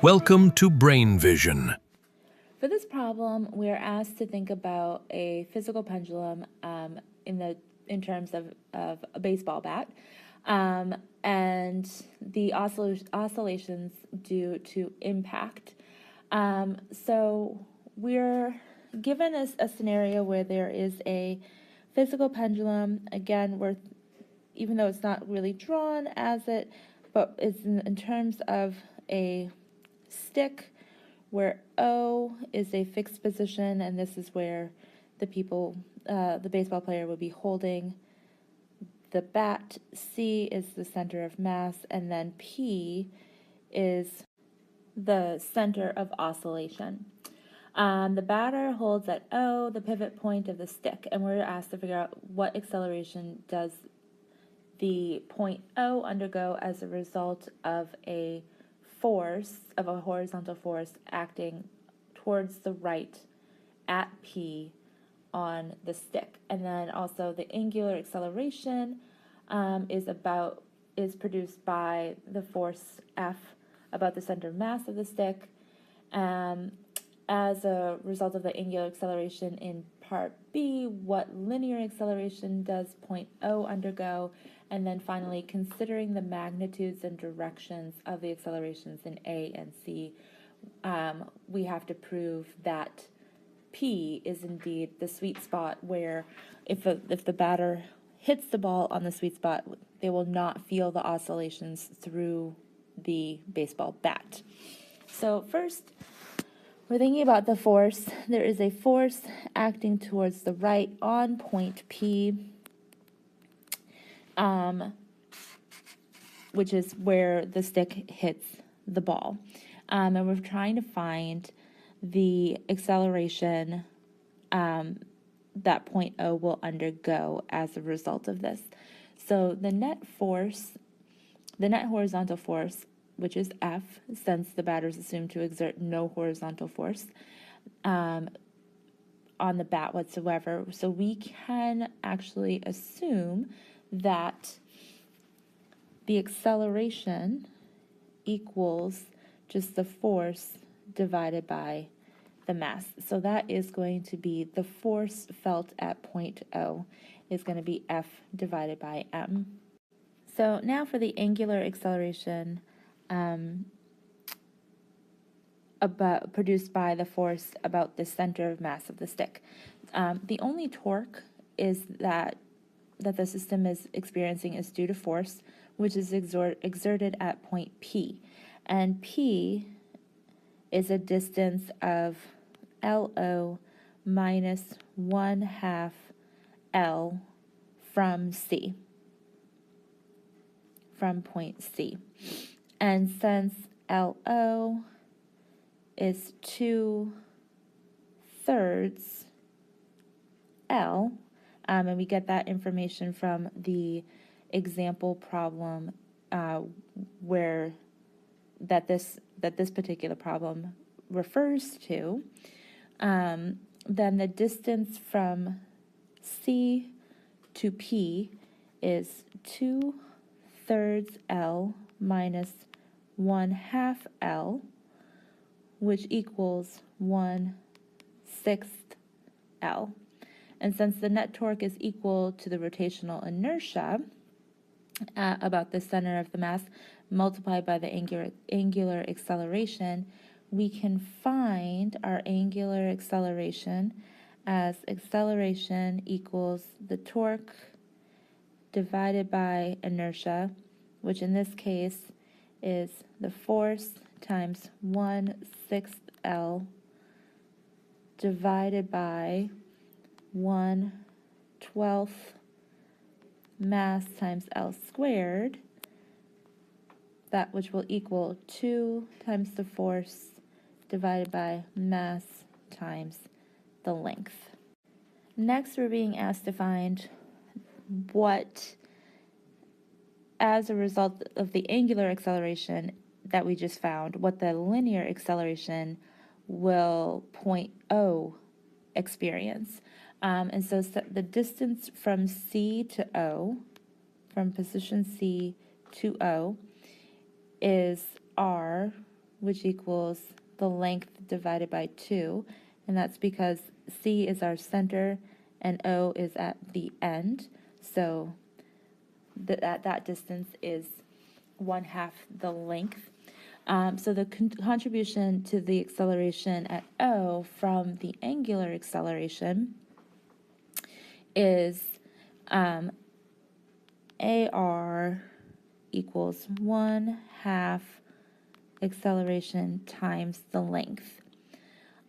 Welcome to Brain Vision. For this problem, we are asked to think about a physical pendulum in terms of a baseball bat, and the oscillations due to impact. So we're given a scenario where there is a physical pendulum. Again, even though it's not really drawn as it, but it's in terms of a stick where O is a fixed position, and this is where the baseball player would be holding the bat. C is the center of mass, and then P is the center of oscillation. The batter holds at O, the pivot point of the stick, and we're asked to figure out what acceleration does the point O undergo as a result of a horizontal force acting towards the right at P on the stick. And then also the angular acceleration is produced by the force F about the center of mass of the stick. As a result of the angular acceleration in part B, what linear acceleration does point O undergo? And then finally, considering the magnitudes and directions of the accelerations in A and C, we have to prove that P is indeed the sweet spot where if the batter hits the ball on the sweet spot, they will not feel the oscillations through the baseball bat. So first, we're thinking about the force. There is a force acting towards the right on point P, which is where the stick hits the ball. And we're trying to find the acceleration that point O will undergo as a result of this. So the net horizontal force, which is F, since the batter is assumed to exert no horizontal force on the bat whatsoever. So we can actually assume that the acceleration equals just the force divided by the mass. So that is going to be the force felt at point O is going to be F divided by M. So now for the angular acceleration produced by the force about the center of mass of the stick. The only torque is that the system is experiencing is due to force, which is exerted at point P. And P is a distance of LO minus 1/2 L from C, from point C. And since LO is 2/3 L, and we get that information from the example problem where this particular problem refers to, then the distance from C to P is 2/3 L minus 1/2 L, which equals 1/6 L. And since the net torque is equal to the rotational inertia about the center of the mass multiplied by the angular acceleration, we can find our angular acceleration as acceleration equals the torque divided by inertia, which in this case is the force times 1/6 L divided by 1/12 mass times L squared, that which will equal 2 times the force divided by mass times the length. Next, we're being asked to find what, as a result of the angular acceleration that we just found, what the linear acceleration will point O experience. And so the distance from C to O, from position C to O, is R which equals the length divided by 2, and that's because C is our center and O is at the end, so that distance is 1/2 the length. So the contribution to the acceleration at O from the angular acceleration is AR equals 1/2 acceleration times the length.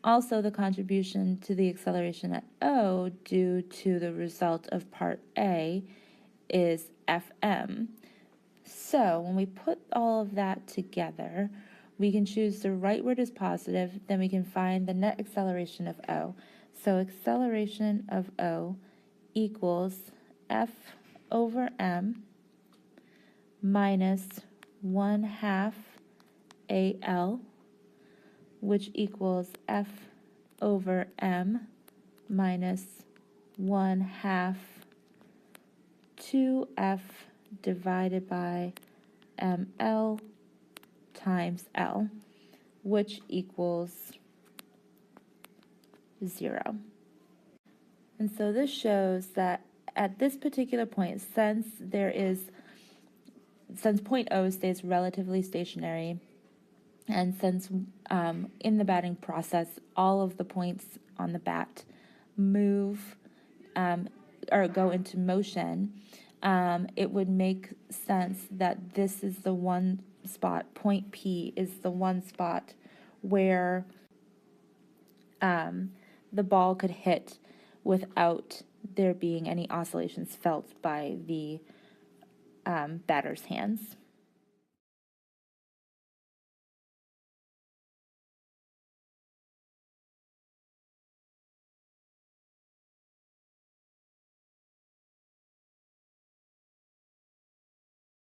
Also, the contribution to the acceleration at O due to the result of part A is Fm. So when we put all of that together, we can choose the rightward as positive, then we can find the net acceleration of O. So acceleration of O equals F over m minus 1/2 AL, which equals F over m minus 1/2 2F divided by ml times L, which equals 0. And so this shows that at this particular point, since point O stays relatively stationary, and since in the batting process all of the points on the bat move or go into motion, it would make sense that this is the one spot, point P is the one spot where the ball could hit without there being any oscillations felt by the batter's hands.